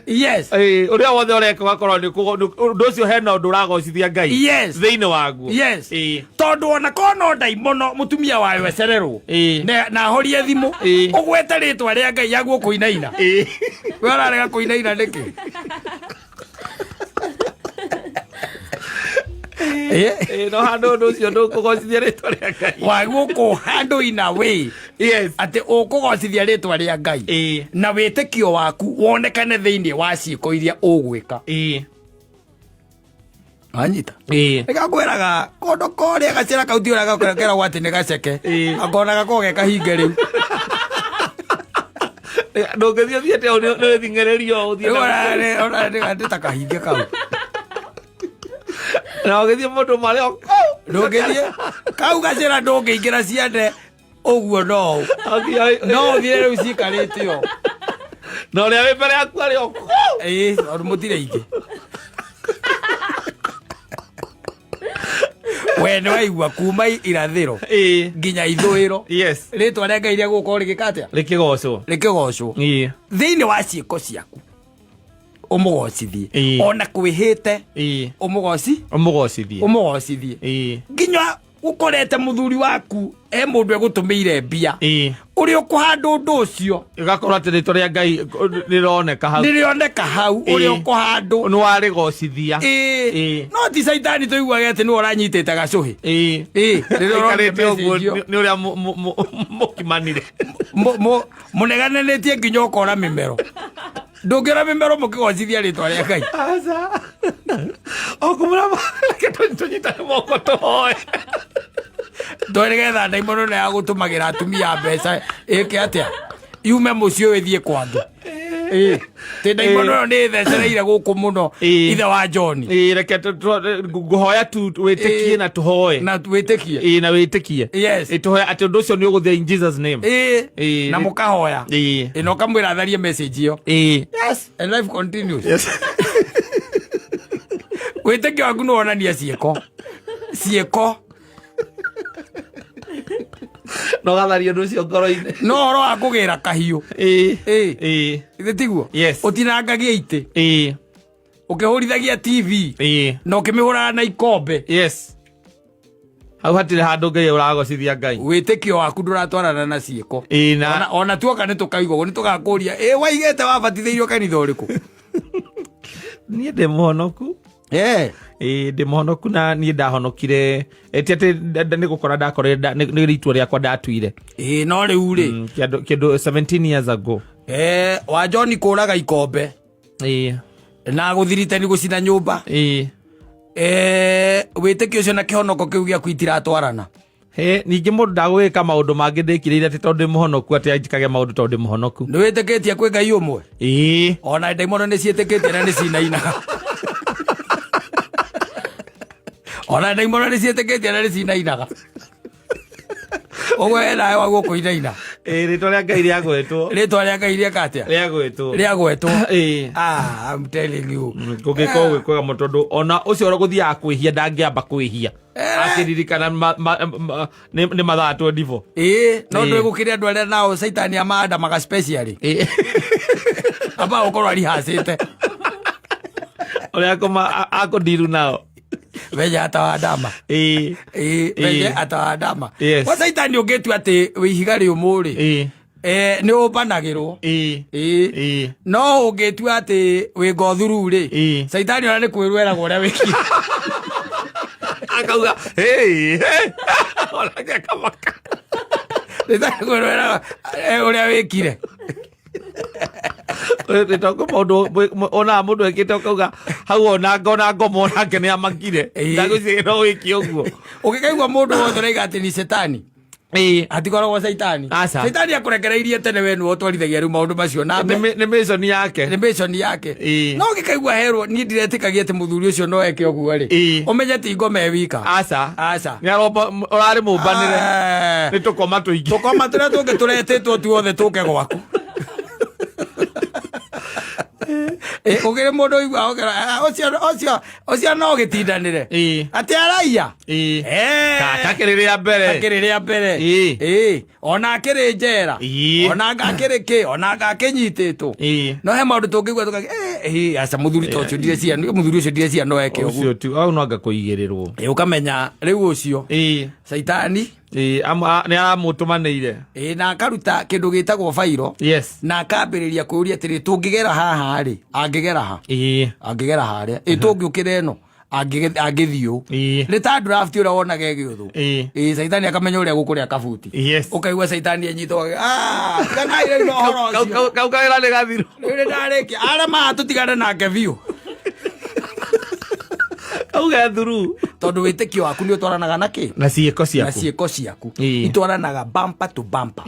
yes ũrĩa wothe ũreka wakorwo ũndũ ũcio hena ũndũ ũragocithia Ngai thĩinĩ waguo tondũ ona kono ndaimono mũtumia wayo ecererwo na ahorie thimũ ũgwete rĩtwa rĩa Ngai agwo kũinaina we ũrarega kũinaina nĩkĩ no handũ ũndũ ũcio ndũkũgocithia rĩtwa rĩa Ngai wagwo kũhandũ ina way atĩ ũkũgocithia rĩtwa rĩa Ngai na wĩtĩkio waku wonekane thĩinĩ wa ciĩko iria ũgwĩka anyita nĩgakwĩraga kũndũ kũrĩa gacĩra kauti ũrĩa gakeragwo atĩ nĩ gaceke akonaga kogeka hinge rĩu ndũngĩthiĩ atĩ nĩ thing'ĩrĩrio ũthiĩ ta kahinge kau na ũgĩthiĩ mũndũ marĩ ndũngĩthiĩ kau gacĩra ndũngĩingĩra ciande ũguo no ũthiĩ rĩu cikarĩte o na ũrĩa wĩ mbere yaku arĩ o ondũ mũtirĩ ingĩ we nĩ waigua kuma irathĩro nginya ithũĩro rĩtwa rĩa Ngai rĩa gũkorwo rĩgĩka atĩa rĩkĩgocwo thĩinĩ wa ciĩko ciaku ũmũgocithie ona kwĩhĩte ũmũgocithie nginya ũkorete mũthuri waku mũndũ egũtũmĩire mbia ũrĩa ũkũhandwo ũndũ ũcio ĩgakorwo atĩ rĩtwa rĩa Ngai rĩrĩoneka hau ũrĩa ũkũhandwo nĩ warĩgocithia no ti caitani tũiguage atĩ nĩwe ũranyitĩte gacũhĩ rĩrĩkarĩte ũguo nĩ ũrĩa mũkimanire mũnegananĩtie nginya ũkora mĩmero ndũngĩra mĩmero mũkĩgocithia rĩtwa rĩa Ngai okũmũra tũnyitane moko tũhoe nĩgetha ndaimono nĩ yagũtũmagĩra atumia mbeca ĩke atĩa yume mũciĩ ũyũ ĩthiĩ kwa andũ tĩ ndaimono ĩyo nĩ thecereire gũkũ mũno ithe wa John reke ngũhoya tu wĩtĩkie na tũhoe na wĩtĩkie tũhoe atĩ ũndũ ũcio nĩ ũgũthia in Jesus name na mũkahoya na ũkamwĩra atharie message ĩyo and life continues wĩtĩkio waku nĩ wonania ciĩko no gatharia ũndũ ũcio ngoro-inĩ no ũhoro wa kũgĩra kahiũ ithe tiguo ũtinangagia itĩ ũkĩhũrithagia TV na ũkĩmĩhũraga na ikombe hau hatirĩ handũ Ngai ũragocithia Ngai wĩtĩkio waku ndũratwarana na ciĩko ona tuoka nĩ tũkaigwo nĩ tũgakũria waigĩte wabatithĩirio kanitha ũrĩkũ niĩ ndĩ mũhonoku ndĩ mũhonoku na niĩ ndahonokire ti atĩ nĩ gũkora ndakorire nĩ rĩtwa rĩakwa ndatuire no rĩu rĩ kĩndũ 17 years ago wa John kũraga ikombe na gũthiritani gũcina nyũmba wĩtĩkio ũcio na kĩhonoko kĩu gĩaku itiratwarana ningĩ mũndũ ndagũgĩka maũndũ mangĩ ndĩkirĩire atĩ tondũ ndĩ mũhonoku atĩ anjikage maũndũ tondũ ndĩ mũhonoku. Nĩ wĩtĩkĩtie kwĩ Ngai ũmwe? Ona ndaimono nĩ ciĩtĩkĩtie na nĩ cinainaga. Ona ndaimono nĩ ciĩtĩkĩtie na nĩ cinainaga. Ũguo nawe wa gũkũ inaina. Rĩtwa rĩa Ngai rĩagwetwo. Rĩtwa rĩa Ngai rĩeka atĩa? Rĩagwetwo. I'm telling you. Gũgĩkorwo gwĩ kwega mũno tondũ ona ũcio gũthiaga kwĩhia ndangĩamba kwĩhia. Akĩririkana nĩ mathaa 24. No ndũĩ gũkĩrĩ andũ arĩa nao Saitani amaandamaga specially. Amba ũkorwo arihacĩte. Ũrĩa akũndiru nao. Veja atawadama. Veja atawadama. Kwa Saitani ũngĩtua atĩ wĩihiga rĩũmũ-rĩ, nĩ ũmbanagĩrwo. No ũngĩtua atĩ wĩ ngothuru-rĩ, Saitani ona nĩ kwĩrwo eragwo ũrĩa wĩkire. Akauga ona gĩakamaka. Saitani kwĩrwo eragwo ũrĩa wĩkire. Toko mũndũ ona mũndũ ekĩte ũkauga hau ona ngoma onake nĩ amakire. Ndagwĩciria no wĩke ũguo. Ũngĩkaigua mũndũ wothe oiga atĩ nĩ Saitani, hatikoragwo Saitani. Saitani akũrekereirie tene we nĩwe ũtwarithagia rĩu maũndũ macio na nĩ mission yake. Nĩ mission yake. No ũngĩkaigua herwo niĩ ndiretĩkagia atĩ mũthuri ũcio no eke ũguo-rĩ, ũmenye ti ngoma ĩwika. Aca. Ũrarĩ mũmbanĩre. Nĩ tũkoma tũingĩ. Tũkoma tũrĩa tũngĩ tũretĩtwo tuothe tũke gwaku. Ũgĩrĩ mũndũ ũigua ũcio no gĩtindanĩre atĩ araiya kakĩrĩrĩa mbere ona akĩrĩ njera ona akĩrĩ kĩ ona akĩnyitĩtwo. No he maũndũ tũngĩigua tũkauga aca mũthuri ũcio ndireciria no eke ũguo. Au no anga kũigĩrĩrwo. Ũkamenya rĩu ũcio Saitani nĩ aramũtũmanĩire na akaruta kĩndũ gĩtagwo bairo na akambĩrĩria kwĩũria atĩrĩ tũngĩgera haha-rĩ, angĩgera ha angĩgera harĩa tũngĩũkĩra ĩno angĩthiũ nĩ ta draft ũrĩa wonaga ĩgĩũthũ. Saitani akamenya ũrĩa gũkũrĩa kabuti. Ũkaigua Saitani anyitwo kanaire no horo ũcio kau kaĩra nĩ gathirũ nĩ ndarĩkia arama tũtigane nake biũ. Auga thuru tondũ wĩtĩkio waku nĩ ũtwaranaga na kĩ? Na ciĩko ciaku itwaranaga bumper to bumper.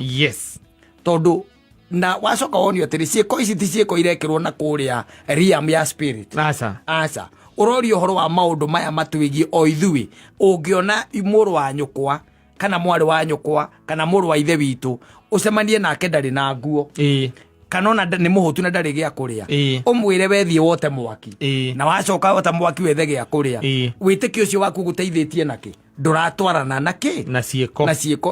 Tondũ na wacoka wonio atĩrĩ ciĩko ici ti ciĩko irekĩrwo na kũrĩa realm ya spirit. Aca ũrorio ũhoro wa maũndũ maya matwĩgiĩ o ithuĩ. Ũngĩona mũrũ wa nyũkwa kana mwarĩ wa nyũkwa kana mũrũ wa ithe witũ ũcemanie nake ndarĩ na nguo kana ona nĩ mũhũtu na ndarĩ gĩa kũrĩa, ũmwĩre wethiĩ wote mwaki na wacoka wota mwaki wethe gĩa kũrĩa, wĩtĩkio ũcio waku gũteithĩtie nakĩ? Ndũratwarana na kĩ? Na ciĩko.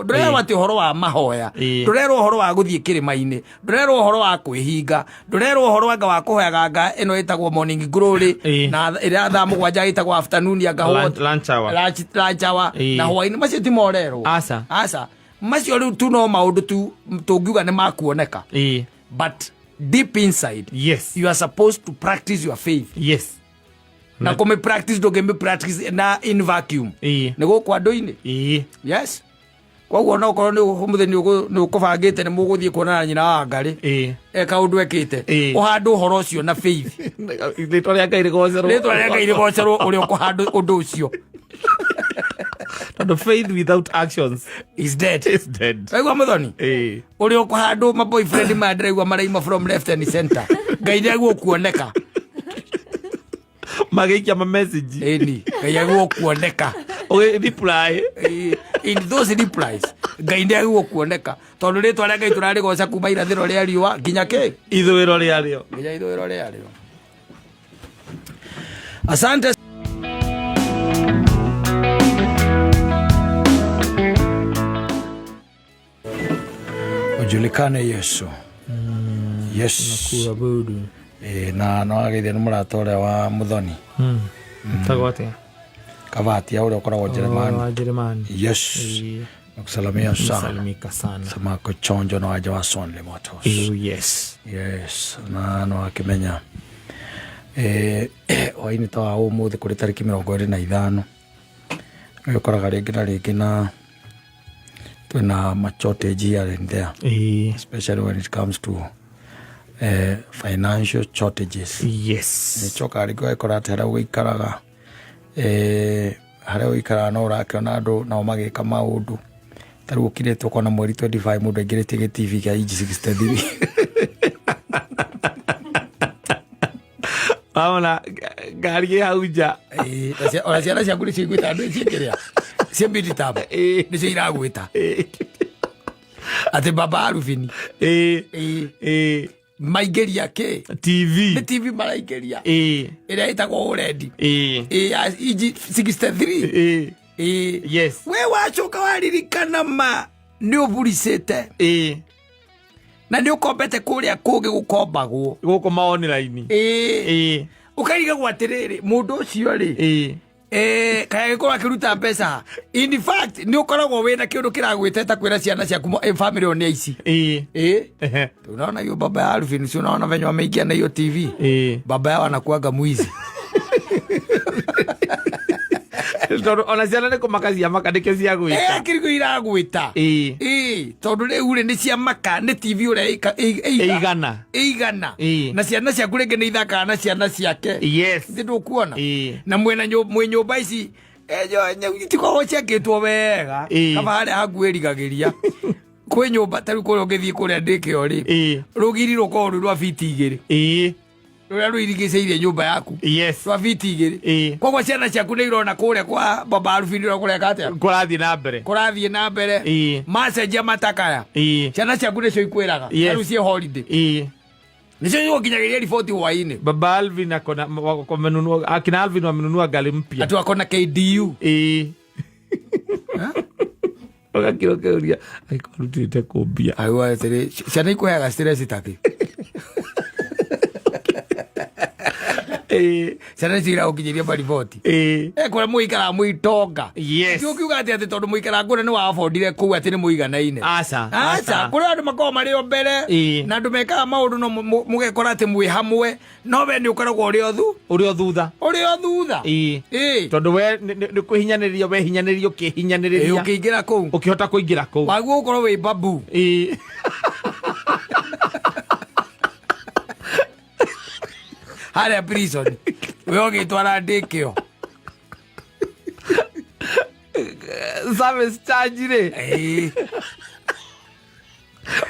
Ndũrerwo atĩ ũhoro wa mahoya, ndũrerwo ũhoro wa gũthiĩ kĩrĩma-inĩ, ndũrerwo ũhoro wa kwĩhinga, ndũrerwo ũhoro anga wa kũhoyaga nga ĩno ĩtagwo morning glory na ĩrĩa thaa 7 ĩtagwo afternoon anga lunch hour na hwaĩ-inĩ. Macio ti morerwo. Aca macio rĩu tu no maũndũ tu tũngiuga nĩ makuoneka. But deep inside, you are supposed to practice your faith. Na kome practice ndũngĩmĩ practice na in vacuum. Nĩ gũkũ andũ-inĩ. Koguo no korwo nĩ mũthenya nĩ ũkũbangĩte nĩ mũgũthiĩ kuonana nyina wa Ngarĩ eka ũndũ ekĩte ũhandũ ũhoro ũcio na faith. Rĩtwa rĩa Ngai rĩgocerwo ũrĩa ũkũhandũ ũndũ ũcio. The faith without actions is dead. Aigua mũthoni ũrĩa ũkũhandũ ma boyfriend ma ndĩraigua maraima from left and center. Ngai nĩaguo kuoneka magĩikia ma message Ngai nĩaguo kuoneka reply in those replies. Ngai nĩaguo kuoneka tondũ rĩtwa rĩa Ngai tũrarĩgoca kuma irathĩro rĩa riũa nginya kĩ? Ithũĩro rĩarĩo. Asante. Ujulikane Yesu. Nakuabudu. Na no agithia nĩ mũrata ũrĩa wa Muthoni. Tagwate. Kavatia ũrĩa ũkoragwo Jeremani. Nakusalamia sana. Salimika sana. Samako chonjo na waja wa Sonle Motos. Na no akimenya waini tawa ũmũthĩ kũrĩ tarĩki 25 nĩ ũkoraga rĩngĩ na twina shortage here and there, especially when it comes to financial shortages. Nĩchoka rĩngĩ ekora atĩ harĩa gũikaraga haria uikara no urakiona andu nao magika maundu taru ukiretwo kona mweri 25 mundu aingirite ge TV kia EG63 Amona gari hauja ona ciana ciaku nĩ cigwĩta andũ ciĩkĩrĩa cia mbindi tamba nĩcio iragwĩta atĩ baba Alvin maingĩria kĩ TV nĩ TV maraingĩria ĩrĩa ĩtagwo OLED EG63 yes we wacoka waririkana ma nĩ ũburicĩte na nĩ ũkombete kũrĩa kũngĩ gũkombagwo gũkũ ma online ũkaigagwo atĩrĩrĩ mũndũ ũcio rĩ kaya gĩkorwo akĩruta mbeca in fact nĩ ũkoragwo wĩna kĩũndũ kĩragwĩteta kwĩra ciana ciaku family on ici tunaona hiyo baba ya Alvin si unaona venye wameingia na hiyo TV baba yao anakuaga mwizi ona ciana nĩ kũmakazia makandĩke cia gwĩta kĩrĩkũ iragwĩta tondũ rĩu rĩ nĩ cia maka nĩ TV ũrĩa ĩigana na ciana ciaku rĩngĩ nĩ ithakaga na ciana ciake ndĩ ndũkuona na mwĩ nyũmba ici tikoragwo ciakĩtwo wega kaba harĩa hakuhĩ ĩrigagĩria kwĩ nyũmba tarĩu kũrĩa ũngĩthiĩ kũrĩa ndĩkĩo rĩ rũgiri rũkoragwo rwĩ rwa biti 2 rũrĩa rũirigicĩirie nyũmba yaku rwa biti 2 koguo ciana ciaku nĩ irona kũrĩa kwa baba Alvin kũreka atĩa kũrathiĩ na mbere macenjia matakaya ciana ciaku nĩcio ikwĩraga tarĩu ciĩ holiday nĩcio igũkinyagĩria riboti hwainĩ baba Alvin akina Alvin wamenunua gari mpya atu akona KDU ũgakĩrũkĩũria aikorutĩte kũmbia ciana ikũheaga stress takĩ ciana cira ũkinyĩria mariboti kũrĩa mũikaraga mũitonga ũkiuga atĩ tondũ mũikaraga kũrĩa nĩ wabondire kũu atĩ nĩ mũiganaine aca kũrĩa andũ makoragwo marĩ o mbere na andũ mekaga maũndũ no mũgekora atĩ mwĩ hamwe no we nĩ ũkoragwo ũrĩ o thutha tondũ we nĩ kwĩhinyanĩrĩria wehinyanĩrio ũkĩhinyanĩrĩria ũkĩingĩra kũu ũkĩhota kũingĩra kũu waguo ũkorwo wĩ babu harĩa prison we ũgĩtwara ndĩkĩo service charge rĩ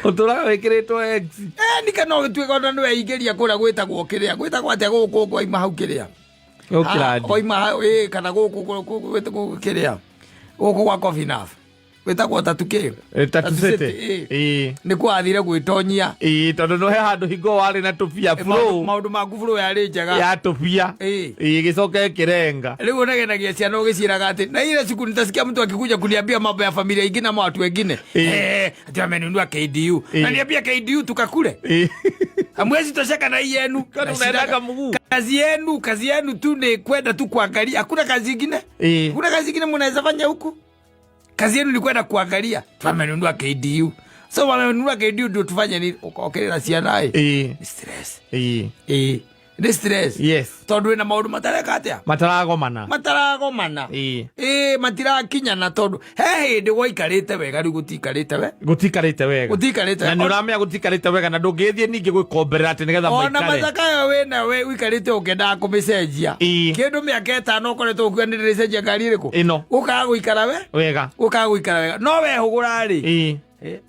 ũtũraga wĩkĩrĩtwo X nika no gĩtuĩka ona nĩ weingĩria kũrĩa gwĩtagwo atĩa gũkũ ngwaima hau kĩrĩa oima kana gũkũ kĩrĩa gũkũ gwa Coffee Enough wĩtagwo Tatu City nĩ kwathire gwĩtonyia tondũ no he handũ hingo warĩ na tũbia flow maũndũ maku flow yarĩ njega ya tũbia gĩcoke kĩrenga rĩu ũnegenagia ciana ũgĩciĩraga atĩ na ile siku nitasikia mtu akikuja kuniambia mambo ya familia ingine ama watu wengine ati amenunua KDU na niambia KDU tukakule hamwezi tosheka na hii yenu unaendaga mguu kazi yenu tu ni kwenda tu kuangalia hakuna kazi ingine mnaweza fanya huku kazi yenu ni kwenda kuangalia amenunua KDU so wamenunua KDU ndio tufanye nini ukaokelea ciana stress ni stress tondu na maundu matareka atia mataragomana matirakinya na tondu he hindi gwaikarite wega riu gutikarite wega na ni uramenya gutikarite wega na ndungithie ningi gwikomberera ati nigetha maikare ona mazakayo wena we wikarite ukenda kumicenjia kindu miaka 5 ukoretwo ukianirire cenjia ngari iriku ino ukaga guikara wega no we hugura ri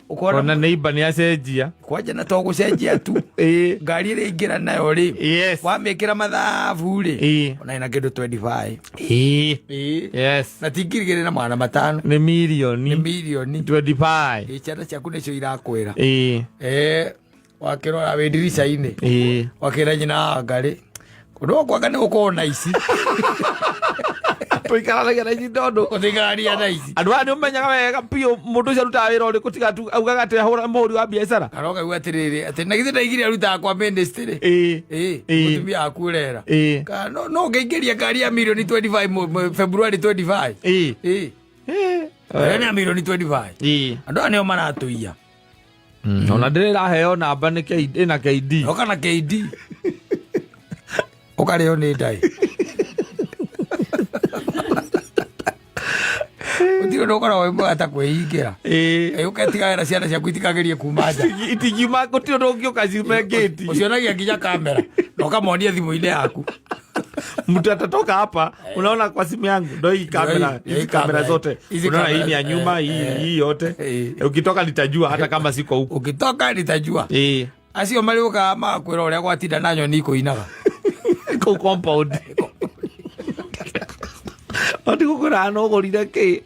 ukona neighbor ni acenjia kwaja na to gucenjia tu ngari iri ingira nayo ri wamikira mathabu ri ona ina kindu 25 na tingirigire na mwana matano ni milioni 25 ciana ciaku nicio irakwira wakirora wi ndirica-inĩ wakira nyina ngari kundu kwaga ni gukorwo na ici tuikaranagia na ici tondu utikarania na ici andu aya ni umenyaga wega biũ mũndũ ũcio arutaga wĩra ũrĩkũ tiga tu augaga atĩ ahũra mũhũri wa biacara aroga gwa atiriri ati na githe ndaigire arutaga kwa ministry mutumia akurera no ngeingiria ngari ya milioni 25 February 25 ya milioni 25 andu anio maratuia ona ndĩrĩraheo namba nĩ KD na KD oka na KD ukareo nĩ ndai Ucio ndokora we mwata kwĩingĩra. Ũketigaĩra ciana ciaku itikagerie kuma nja. Itingiuma gũtirĩ ũndũ ũngĩũka ciume gate. Ũcionagia nginya kamera na ũkamonia thimũ-inĩ yaku. Mtu atatoka hapa, unaona kwa simu yangu ndio hii kamera, hizi kamera zote. Unaona hii ni ya nyuma, hii yote. Ukitoka nitajua hata kama siko huko. Ukitoka nitajua. Acio mariũka makwĩra ũrĩa gwatinda na nyoni kũinaga. Kũu compound. Ati gũkũra no ũgũrire kĩ?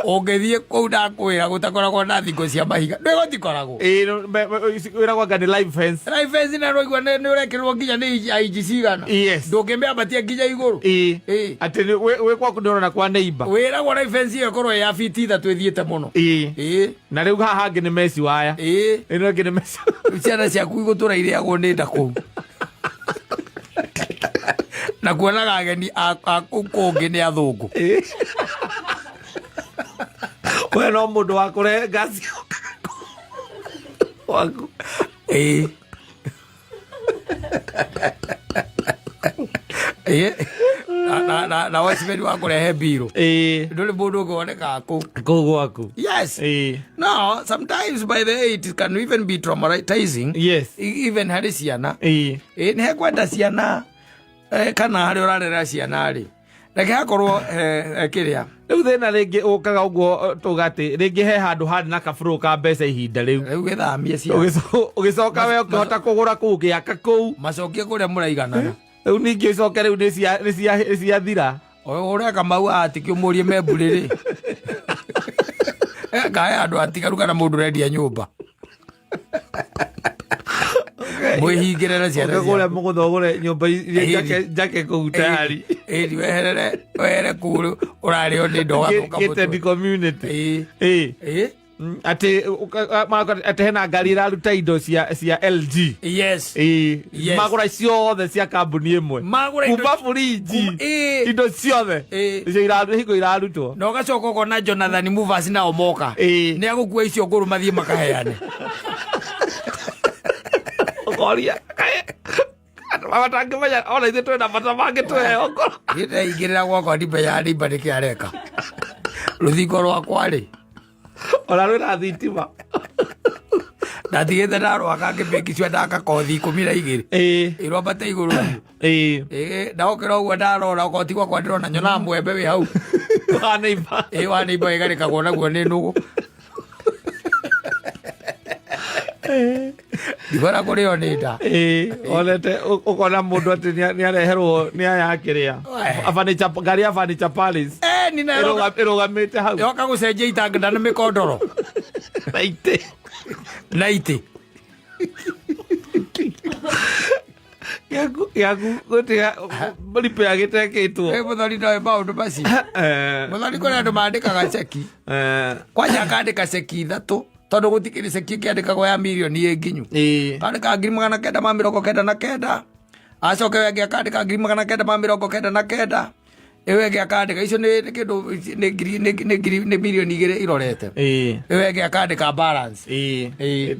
Ũngĩthiĩ kũu ndakwĩra gũtakoragwo na thingo cia mahiga. Ndĩgũtikoragwo. Wĩragwo anga nĩ live fence. Live fence na rũigua nĩ ũrekĩrwo nginya nĩ IG cigana. Ndũngĩmĩambatia nginya igũrũ. Atĩ wĩ kwaku ndĩrona kwa neighbor. Wĩragwo live fence ĩyo ĩkorwo ya biti 3 ĩthiĩte mũno. Na rĩu haha hangĩ nĩ meci waya. Ĩno ĩngĩ nĩ meci. Ciana ciaku igũtũra irĩagwo nĩ nda kũu. Na kuonaga ageni a kũngĩ nĩ athũngũ. We no mũndũ wa kũrehe ngaci waku. Na wacimeni wa kũrehe mbirũ. Ndũrĩ mũndũ ũngĩoneka kũu gwaku. Yes. No, sometimes by the way it can even be traumatizing. Yes. Even harĩ ciana. Nĩ hekwenda ciana kana harĩ ũrarera ciana rĩ. Reke hakorwo kĩrĩa. Rĩu thĩna rĩngĩ ũkaga ũguo tuga atĩ rĩngĩ he handũ harĩ na kabũrũ ka mbeca ihinda rĩu. Rĩu gĩthamie ciana. Ũgĩcoka we ũkĩhota kũgũra kũu gĩaka kũu. Macokie kũrĩa mũraiganana. Rĩu ningĩ ũcoke rĩu nĩ ciathira. Ũrĩa Kamau atikĩ ũmũrie memburi rĩ. Kae andũ atigaru kana mũndũ ũrendia nyũmba. Mwĩhingĩre na ciana ciaku. Ũkagũra mũgũtho ũgũre nyũmba njake kũu tayari. Wehere kũu ũrarĩo nĩ ndoga gũka mũtwe. Gated community. Atĩ hena ngari ĩraruta indo cia LG. Yes. Magũra ciothe cia kambuni ĩmwe. Kuma burinji. Indo ciothe. Hingo irarutwo. Na ũgacoka ũkona Jonathan Movers nao moka. Nĩ agũkua icio ngũrũ mathiĩ makaheane. Ũkoria. Matangĩmenya ona ithuĩ twĩna bata mangĩ tũheo ngoro. Ingĩrĩra gwakwa ndimbe ya ndimba nĩkĩ areka. Rũthingo rwakwa rĩ. Ona rwĩna thitima. Ndatigĩte ndarwaka ngĩmĩki cio ndaka kothi 12. Irwambate igũrũ. Ndagokĩra ũguo ndarora ũkoti gwakwa ndĩrona nyonaga mwembe wĩ hau. Wa neighbor. Wa neighbor ĩgarĩkagwo naguo nĩ nũgũ. Ndibara kũrĩo nĩ nda. Onete ũkona mũndũ atĩ nĩareherwo nĩ aya kĩrĩa. Ngari ya Furniture Palace. Ĩrũgamĩte hau. Yoka gũcenjia itangĩnda na mĩkondoro. Na itĩ. Yaku gũtiga repair gĩtekĩtwo. Mũthoni ndoĩ maũndũ macio. Mũthoni kũrĩ andũ mandĩkaga ceki. Kwanja akandĩka ceki 3. Tondũ gũtikĩrĩ ceki ĩkĩandĩkagwo ya mirioni nginyu. Andĩka 999,099. Acoke wenge akandĩka 999,099. Ewe ge akandĩka icio nĩ kĩndũ nĩ mirioni 2 irorete. Ewe ge akandĩka balance.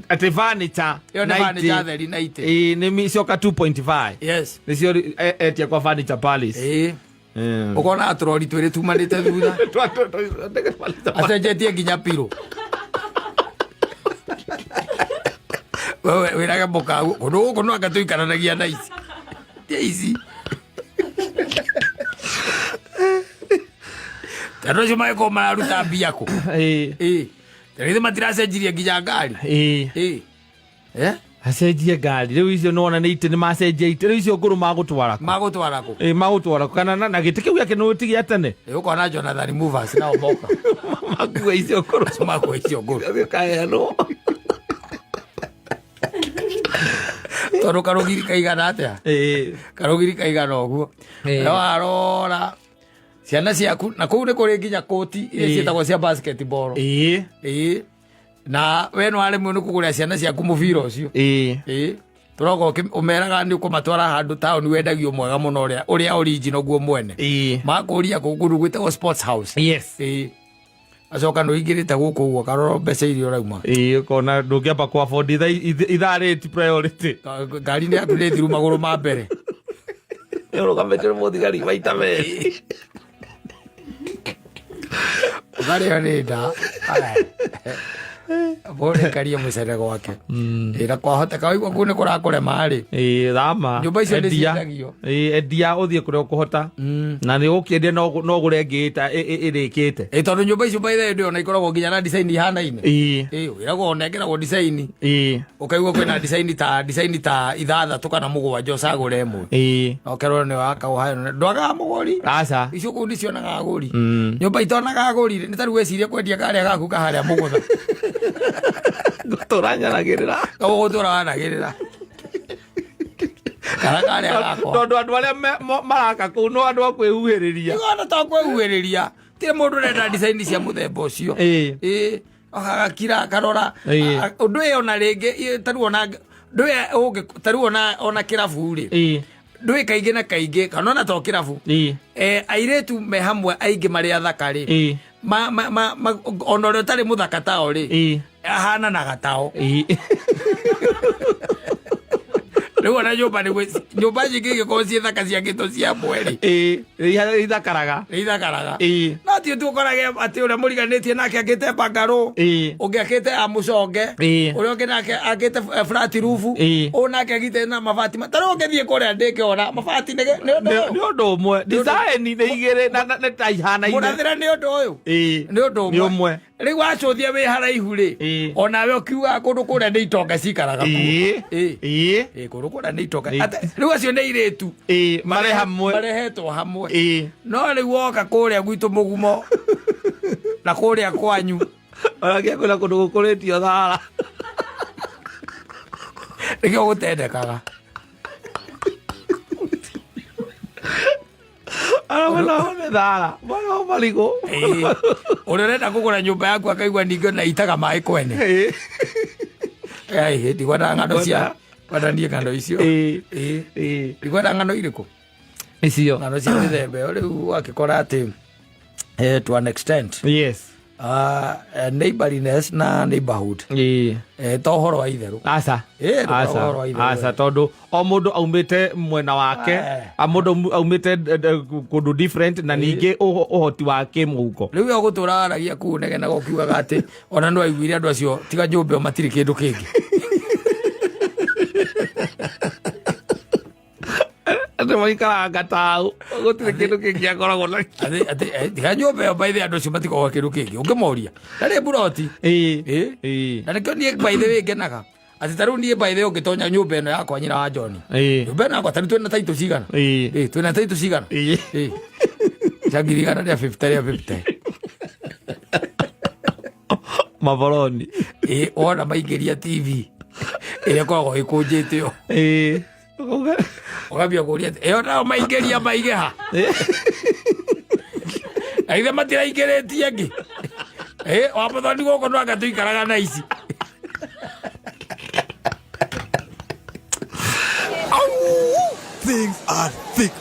Atĩ furniture. Yo nĩ furniture theri 90. Nĩ micoka 2.5. Yes. Nĩcio etia kwa Furniture Palace. Ũkona troli twĩrĩ tumanĩte thutha. Acenjetie nginya piro. Wewe wĩrage mũkagu ũndũ no anga tũikaranagia na ici. Ici. Tano cuma eko mararuta mbia kũ. Rĩu matiracenjirie nginya ngari. Acenjie ngari rĩu icio nona nĩ itĩ nĩ macenjia itĩ rĩu icio ngũrũ magũtwara kũ. Magũtwara kũ kana na gĩtĩ kĩu gĩake nĩ gĩtĩ tene. Ũkona Jonathan Movers nao moka. Makua icio ngũrũ. Makua icio ngũrũ. Kaheanwo. Tondũ karũgiri kaigana atĩa. Karũgiri kaigana ũguo. No arora ciana ciaku na kũu nĩ kũrĩ nginya koti iria ciĩtagwo cia basketball. Na we no aremwo nĩ kũgũrĩra ciana ciaku mũbira ũcio. Tũrogo ũmeraga nĩ ũkũmatwara handũ taũni wendagio mwega mũno ũrĩa original guo mwene. Makũria kũndũ gwĩtagwo Sports House. Yes. Acoka no ingĩrĩte gũkũ ũguo karora mbeca iria ũrauma. Ũkona ndũngĩamba kũ afford ithaa rĩti priority. Ngari nĩ yaku nĩ thiru magũrũ ma mbere. Ũrũgamĩte mũthigari maita merĩ. Ukarĩo nĩ nda. Bore karia mũcere gwake. Ĩra kwahoteka waigua kũu nĩ kũrakũrema-rĩ. Thama. Nyũmba icio nĩciendagio. Endia ũthiĩ kũrĩa ũkũhota. Na nĩ ũkĩendia no ũgũre ĩngĩ ĩrĩkĩte. Tondũ nyũmba icio by the way ndĩrona ikoragwo nginya na design ihanaine. Wĩragwo ũnengeragwo design. Ũkaigua kwĩna design ta 6 kana 7 ũcagũre ĩmwe. Ũkerwo nĩ waka ũhayo. Ndwagaga mũgũri. Aca. Icio kũu nĩcionaga agũri. Nyũmba itonaga agũri nĩ ta rĩu wecirie kwendia karĩa gaku kaharĩa mũgũtha. Gũtũranyanagĩrĩra. Gũtũra wanagĩrĩra. Karĩa gako. Tondũ andũ arĩa maraka kũu no andũ a kwĩhuhĩrĩria. Nĩgona ta kwĩhuhĩrĩria. Tire mũndũ ũrenda design cia mũthemba ũcio. Agakira akarora. Ũndũ ũyũ ona rĩngĩ tarĩu ona tarĩu ona kĩrabu-rĩ. Ndũĩ kaingĩ na kaingĩ kana ona to kĩrabu. Airĩtu me hamwe aingĩ marĩ athaka-rĩ. Ona ũrĩa ũtarĩ mũthaka tao-rĩ. Ahana na gatao. Rĩu ona nyũmba nyingĩ igĩkorwo ciĩ thaka ciakĩtwo cia mweri. Ithakaraga. No ti ũkorage atĩ ũrĩa mũriganĩtie nake akĩte bangarũ. Ũngĩ akĩte mũconge. Ũrĩa ũngĩ nake akĩte flat roof. Ũyũ nake agĩte na mabati. Tarĩu ũngĩthiĩ kũrĩa ndĩkĩona mabati nĩ ũndũ ũmwe. Design nĩ igĩrĩ na ta ihanaine. Mũrathĩra nĩ ũndũ ũyũ. Nĩ ũndũ ũmwe. Rĩu wacũthia wĩ haraihu-rĩ. Onawe ũkiugaga kũndũ kũrĩa nĩ itonga cikaraga kuo. Kũndũ kũrĩa nĩ itonga. Rĩu acio nĩ airĩtu. Marehetwo hamwe. No rĩu woka kũrĩa gwitũ mũgumo na kũrĩa kwanyu. Oragia kwĩna kũndũ gũkũrĩtio thara. Nĩkĩo gũtendekaga. Arabona thara. Mwana marigũ. Ũrĩa ũrenda kũgũra nyũmba yaku akaigua ningĩ na itaga maĩ kwene. Ndigwenda ng'ano cia wadanie ng'ano icio. Ndigwenda ng'ano irĩkũ? Icio. Ng'ano cia mĩthemba ĩyo rĩu wakĩkora atĩ to an extent. Yes. Neighborliness na neighborhood. To ũhoro wa itherũ. Aca tondũ o mũndũ aumĩte mwena wake, mũndũ aumĩte kũndũ different na ningĩ ũhoti wa kĩmũhuko. Rĩu yo gũtũra aragia kũu negenaga ũkiugaga atĩ ona no aiguire andũ acio tiga nyũmba ĩyo matirĩ kĩndũ kĩngĩ. Andũ maikaraga ngatau gũtirĩ kĩndũ kĩngĩ akoragwo na tiga nyũmba ĩyo by the way andũ acio matikoragwo kĩndũ kĩngĩ ũngĩmoria ndarĩ mburoti. Na nĩkĩo niĩ by the way ngenaga atĩ tarĩu niĩ by the way ũngĩtonya nyũmba ĩno yakwa nyina wa John. Nyũmba ĩno yakwa tarĩu twĩna taitũ cigana? Twĩna taitũ cigana? Cia ngiri igana rĩa 50. Maboroni. Wona maingĩria TV ĩrĩa ĩkoragwo ĩkũnjĩte yo. Ũkambia kũria ĩyo nao maingĩria maige ha. Na ithe matiraingĩrĩtie angĩ. Wamuthoni gũkũ no anga tũikaraga na ici. Things are thick.